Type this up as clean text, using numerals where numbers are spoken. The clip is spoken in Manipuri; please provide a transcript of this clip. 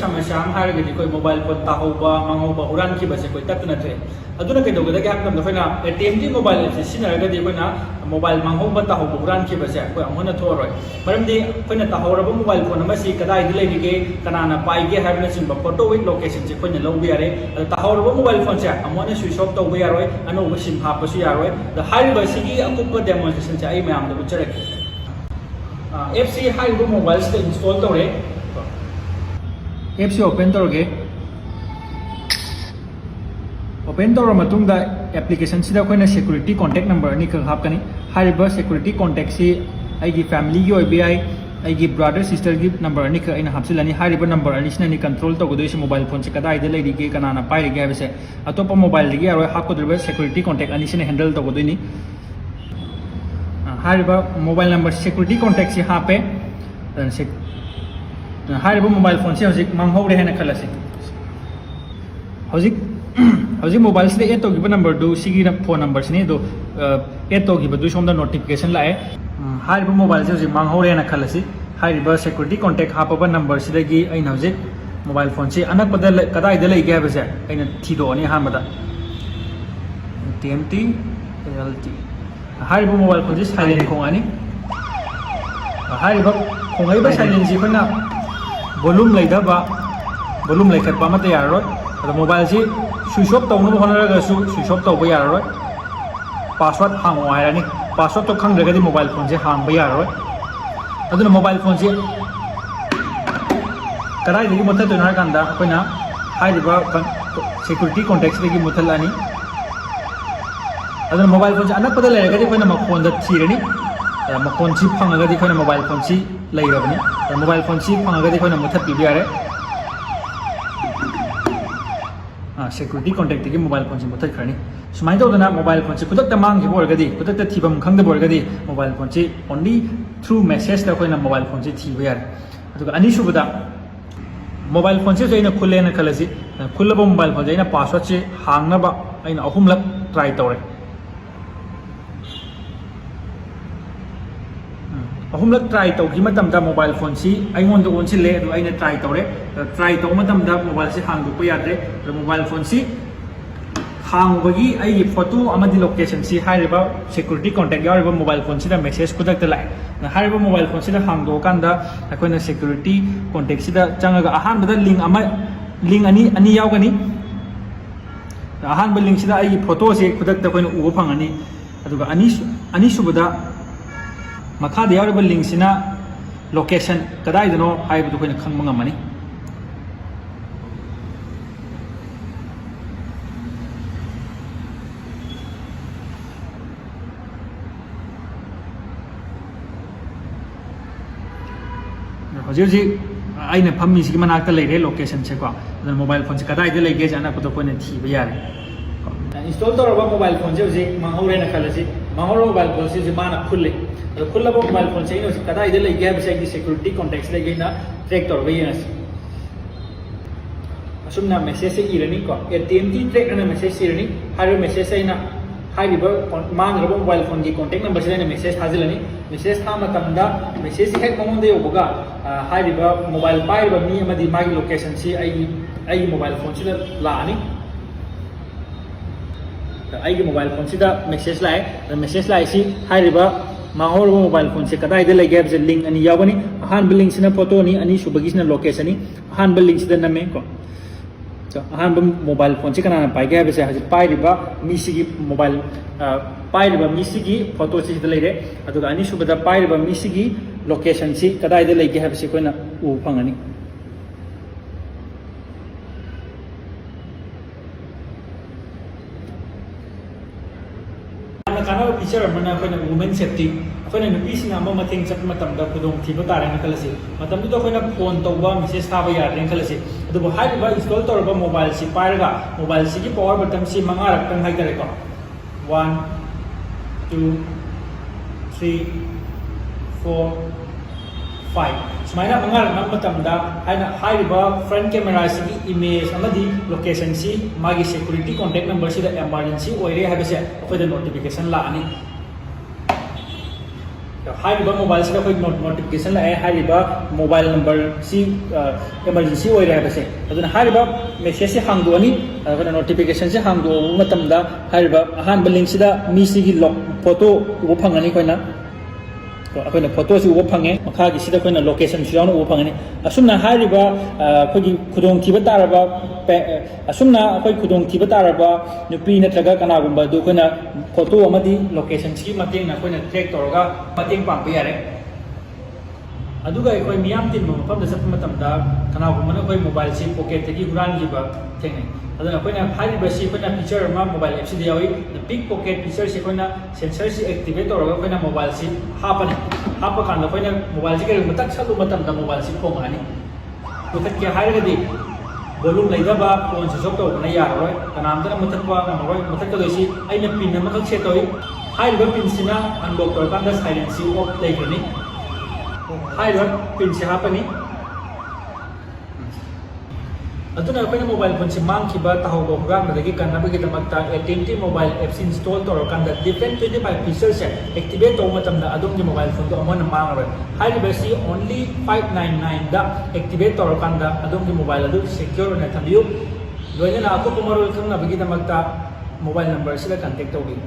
समस्या हम हारगदि कोई मोबाइल फोन ताहौबा मांगौबा हुरानखिबसे कोई तत्तुना थोए अदुना कइदौगदगे हामदम दखोइना एटीएम की मोबाइल एप्स सिनारगदि कोइना मोबाइल मांगौबा ताहौबा हुरानखिबसे कोई अमोना थोरoi मरमदि कोइना ताहौरबा मोबाइल फोन अमसि कदाइदि लेरिगे कनाना पाइगे हाइबना चिंबा फोटो विथ लोकेशन से कोइना लौबा यारे ताहौरबा मोबाइल फोन से अमोना स्विच ऑफ तौबा यारोय अनौबा सिम हापसु यारोय द हाइबा सिगी अकुप्पा डेमोन्स्ट्रेशन से आई मैम द बुचरके एप्स सी हाइबा मोबाइल से इंस्टॉल तौरे एप्स ओपन तौरगे ओपन तौर मतुंगदा एप्लीकेशन सिदा कोइना सिक्योरिटी कॉन्टैक्ट नंबर नि खंग हापकनी हाइबा सिक्योरिटी कॉन्टैक्ट से आइगी फैमिली की ओइबीआई आइगी ब्रदर सिस्टर की नंबर नि ख आइना हापसिलानी हाइबा नंबर अनि सिनानी कंट्रोल तौगदोइसे मोबाइल फोन से कदाइदे लेरिगे कनाना पाइरिगे हाबसे अतोपा मोबाइल दिगे यारो हापकोद्रबा सिक्योरिटी कॉन्टैक्ट अनि सिने हैंडल तौगदोइनी हाइबा मोबाइल नंबर सिक्योरिटी कॉन्टैक्ट से हापे हाइबा मोबाइल फोन से हजिक मांगहौरे हैना खलसे हजिक हजिक मोबाइल से एड तौगिबा नंबर दो सिगी फोन नंबर सिने दो एड तौगिबा दु सोमदा नोटिफिकेशन लाए हाइबा मोबाइल से हजिक मांगहौरे हैना खलसे हाइबा सिक्योरिटी कॉन्टैक्ट हापबा नंबर सिदगी अइना हजिक मोबाइल फोन से अनकपदा कदाइदा लेगे हाबसे अइना थिदोनी हामदा TMT LT हाइबा मोबाइल फोन से साइलेंट खोंगानी हाइबा खोंगाइबा साइलेंट जी कोइना वॉल्यूम लेदबा वॉल्यूम लेखटबा मत यारोय अद मोबाइल से स्विच ऑफ तौनो होनरगसु स्विच ऑफ तौबा यारोय पासवर्ड हांगो हायरानी पासवर्ड तो खंगदगदि मोबाइल फोन से हांगबा यारोय अदुना मोबाइल फोन से कदाइदगी मुथतोना कांदा अखोइना हाइबा सिक्योरिटी कॉन्टैक्ट से मुथलानी अदुना मोबाइल फोन से अनकपदा लेरगदि कोइना मखोन द थिरनी मखोन सी फंगगदि कोइना मोबाइल फोन सी लेरबनी मोबाइल फोन सी फंगगदि कोइना मुथतपि यारे सिक्योरिटी कॉन्टैक्ट की मोबाइल फोन से मुथतखरनी सुमाइन तौदना मोबाइल फोन से खुदक मांगिबो ओरगदि खुदक थीबम खंगदबो ओरगदि मोबाइल फोन से ओनली थ्रू मैसेज दा कोइना मोबाइल फोन से थीबो यारे अदुगा अनिसुबदा मोबाइल फोन से अइना खुलेना खलसि खुलबो मोबाइल फोन से अइना पासवर्ड से हांगनबा अइना अहुमलक ट्राई तौरे अहुमलक ट्राई तौगी मतमदा मोबाइल फोन से अइंगोंद ओनसिले अदु अइना ट्राई तौरे ट्राई तौ मतमदा मोबाइल से हांगदोपा यादरे मोबाइल फोन से हांगबगी अइगी फोटो अमदि लोकेशन से हाइबा सिक्योरिटी कॉन्टैक्ट यारिबा मोबाइल फोन से मेसेज खुदक्ता लाए हाइबा मोबाइल फोन से हांगदो कांदा अखोइना सिक्योरिटी कॉन्टैक्ट से चंगागा अहानबदा लिंक अनि यावगनी अहानबा लिंक से अइगी फोटो से खुदक्ता कोइना उबा फंगनी अदुगा अनिसुबदा मखादा यारिबा लिंक सिना लोकेशन कदाइदनो हाइबदो कोइना खंगबा ngमनी हजिक फमी मनाक लेरे लोकेशन से को मोबाइल फोन से कदाइद लेगे अनकद कोई थीब यारे इंस्टॉल तौर मोबाइल फोन से हजिक मांगहौरेना खलसी मांगहौर मोबाइल फोन से माना खुले खुलब मोबाइल फोन से कदाइद लेगे है सिक्योरिटी कॉन्टैक्ट लेगे ट्रैक तौर येंसी असुमना मेसेज से इरनी को ATM की ट्रैक अना मेसेज इरनी हर मेसेज अइना मांग्रब मोबाइल फोन की कॉन्टैक्ट नंबर से मेसेज थाजिलनी मेसेज था मेसेज हेक ममोंद योबगा मोबाइल पाइब मी अमदी मागी लोकेशन से आई मोबाइल फोन से लानी आई मोबाइल फोन से मेसेज लाए सी मांगहौर मोबाइल फोन से कदाइद लेगे है लिंक अनि यावनी अहानब लिंक से फोटो नि अनि सुबगी लोकेशन अहानब लिंक से नमे को अहानब मोबाइल फोन से कना पाइगे है हजिक पाइरिबा मीसिगी मोबाइल पाइरिबा मीसिगी फोटो से लेरे अदुगा अनिसुबदा पाइरिबा मीसिगी लोकेशन से कदाइद लेगे है कोइना उ फंगनी कानब फीचर वुमेन सेफ्टी अखोना नुपीसिना मतेंग चप मतमदा खुदोंग थीबा तारेना खलसी मतमदुदा अखोना फोन तौबा मेसेज थाबा यादरेन खलसी अदुबो हाइबा इंस्टॉल तौरबा मोबाइल से पाइरगा मोबाइल से पावर बटन से मंगारक्तंग हाइतरेको 1 2 3 4 5 सुमाइना मंगारना मतमदा हाइबा फ्रंट कैमरा से इमेज अमदी लोकेशन से मागी सिक्योरिटी कॉन्टैक्ट नंबर से इमरजेंसी ओइरे हाबसे अखोदा नोटिफिकेशन लानी ꯍꯥꯏꯔꯤꯕ ꯃꯣꯕꯥꯏꯜꯁꯤꯗ ꯑꯩꯈꯣꯏ ꯅꯣꯇꯤꯐꯤꯀꯦꯁꯟ ꯂꯥꯛꯑꯦ ꯍꯥꯏꯔꯤꯕ ꯃꯣꯕꯥꯏꯜ ꯅꯝꯕꯔꯁꯤ emergency ꯑꯣꯏꯔꯦ ꯍꯥꯏꯕꯁꯦ ꯑꯗꯨꯅ ꯍꯥꯏꯔꯤꯕ ꯃꯦꯁꯦꯖꯁꯤ ꯍꯥꯡꯗꯣꯛꯑꯅꯤ ꯑꯩꯈꯣꯏꯅ ꯅꯣꯇꯤꯐꯤꯀꯦꯁꯟꯁꯤ ꯍꯥꯡꯗꯣꯛꯑꯕ ꯃꯇꯝꯗ ꯍꯥꯏꯔꯤꯕ ꯑꯍꯥꯟꯕ ꯂꯤꯡꯁꯤꯗ ꯃꯤꯁꯤꯒꯤ ꯐꯣꯇꯣ ꯎꯕ ꯐꯪꯒꯅꯤ ꯑꯩꯈꯣꯏꯅ ꯐꯣꯇꯣꯁꯤ ꯎꯕ ꯐꯪꯉꯦ ꯃꯈꯥꯒꯤꯁꯤꯗ ꯑꯩꯈꯣꯏꯅ ꯂꯣꯀꯦꯁꯟꯁꯨ ꯌꯥꯎꯅ ꯎꯕ ꯐꯪꯒꯅꯤ ꯑꯁꯨꯝꯅ ꯍꯥꯏꯔꯤꯕ ꯑꯩꯈꯣꯏꯒꯤ ꯈꯨꯗꯣꯡꯊꯤꯕ ꯇꯥꯔꯕ ꯑꯁꯨꯝꯅ ꯑꯩꯈꯣꯏ ꯈꯨꯗꯣꯡꯊꯤꯕ ꯇꯥꯔꯕ ꯅꯨꯄꯤ ꯅꯠꯇ꯭ꯔꯒ ꯀꯅꯥꯒꯨꯝꯕ ꯑꯗꯨ ꯑꯩꯈꯣꯏꯅ ꯐꯣꯇꯣ ꯑꯃꯗꯤ ꯂꯣꯀꯦꯁꯟꯁꯤꯒꯤ ꯃꯇꯦꯡꯅ ꯑꯩꯈꯣꯏꯅ ꯇ꯭ꯔꯦꯛ ꯇꯧꯔꯒ ꯃꯇꯦꯡ ꯄꯥꯡꯕ ꯌꯥꯔꯦ ꯑꯗꯨꯒ ꯑꯩꯈꯣꯏ ꯃꯤꯌꯥꯝ ꯇꯤꯟꯕ ꯃꯐꯝꯗ ꯆꯠꯄ ꯃꯇꯝꯗ ꯀꯅꯥꯒꯨꯝꯕꯅ ꯑꯩꯈꯣꯏ ꯃꯣꯕꯥꯏꯜꯁꯤ ꯄꯣꯀꯦꯠꯇꯒꯤ ꯍꯨꯔꯥꯟꯈꯤꯕ ꯊꯦꯡꯅꯩ ꯑꯗꯨꯅ ꯑꯩꯈꯣꯏꯅ ꯍꯥꯏꯔꯤꯕꯁꯤ ꯑꯩꯈꯣꯏꯅ ꯐꯤꯆꯔ ꯑꯃ ꯃꯣꯕꯥꯏꯜ ꯑꯦꯞꯁꯤꯗ ꯌꯥꯎꯏ ꯄꯤꯛ ꯄꯣꯀꯦꯠ ꯐꯤꯆꯔꯁꯤ ꯑꯩꯈꯣꯏꯅ ꯁꯦꯟꯁꯔꯁꯤ ꯑꯦꯛꯇꯤꯚꯦꯠ ꯇꯧꯔꯒ ꯑꯩꯈꯣꯏꯅ ꯃꯣꯕꯥꯏꯜꯁꯤ ꯍꯥꯞꯄꯅꯤ ꯍꯥꯞꯄ ꯀꯥꯟꯗ ꯑꯩꯈꯣꯏꯅ ꯃꯣꯕꯥꯏꯜꯁꯤ ꯀꯔꯤꯒꯨꯝꯕ ꯇꯛ ꯁꯠꯂꯨꯕ ꯃꯇꯝꯗ ꯃꯣꯕꯥꯏꯜꯁꯤ ꯈꯣꯡꯉꯛꯑꯅꯤ ꯃꯨꯊꯠꯀꯦ ꯍꯥꯏꯔꯒꯗꯤ ꯚꯣꯂꯨꯝ ꯂꯩꯗꯕ ꯐꯣꯟ ꯁ꯭ꯋꯤꯆ ꯑꯣꯐ ꯇꯧꯕꯅ ꯌꯥꯔꯔꯣꯏ ꯀꯅꯥꯝꯇꯅ ꯃꯨꯊꯠꯄ ꯉꯝꯃꯔꯣꯏ ꯃꯨꯊꯠꯀꯗꯣꯏꯁꯤ ꯑꯩꯅ ꯄꯤꯟ ꯑꯃꯈꯛ ꯁꯦꯠ ꯇꯧꯏ ꯍꯥꯏꯔꯤꯕ ꯄꯤꯟꯁꯤꯅ ꯑꯟꯂꯣꯛ ꯇꯧꯔꯀꯥꯟꯗ ꯁꯥꯏꯂꯦꯟꯁꯤ ꯑꯣꯐ ꯂꯩꯈ꯭ꯔꯅꯤ ꯍꯥꯏꯔꯤꯕ ꯄꯤꯟꯁꯤ ꯍꯥꯞꯄꯅꯤ ꯑꯗꯨꯅ ꯑꯩꯈꯣꯏꯅ ꯃꯣꯕꯥꯏꯜ ꯐꯣꯟꯁꯤ ꯃꯥꯡꯈꯤꯕ ꯇꯥꯍꯧꯕ ꯍꯨꯔꯥꯟꯕꯗꯒꯤ ꯀꯟꯅꯕꯒꯤꯗꯃꯛꯇ AT&T ꯃꯣꯕꯥꯏꯜ ꯑꯦꯞꯁꯤ ꯏꯟꯁꯇꯣꯜ ꯇꯧꯔꯀꯥꯟꯗ ꯗꯤꯐꯔꯦꯟట్ 25 ꯐꯤꯆꯔꯁꯦ ꯑꯦꯛꯇꯤꯚꯦꯠ ꯇꯧꯕ ꯃꯇꯝꯗ ꯑꯗꯣꯝꯒꯤ ꯃꯣꯕꯥꯏꯜ ꯐꯣꯟꯗꯣ ꯑꯃꯨꯛ ꯃꯥꯡꯉꯔꯣꯏ ꯍꯥꯏꯔꯤꯕꯁꯤ ꯑꯣꯟꯂꯤ 599ꯗ ꯑꯦꯛꯇꯤꯚꯦꯠ ꯇꯧꯔꯀꯥꯟꯗ ꯑꯗꯣꯝꯒꯤ ꯃꯣꯕꯥꯏꯜ ꯑꯗꯨ ꯁꯦꯀ꯭ꯌꯣꯔ ꯑꯣꯏꯅ ꯊꯝꯕꯤꯌꯨ ꯂꯣꯏꯅꯅ ꯑꯀꯨꯞꯄ ꯃꯔꯣꯜ ꯈꯪꯅꯕꯒꯤꯗꯃꯛꯇ ꯃꯣꯕꯥꯏꯜ ꯅꯝꯕꯔ ꯑꯁꯤꯗ ꯀꯟꯇꯦꯛ ꯇꯧꯕꯤꯌꯨ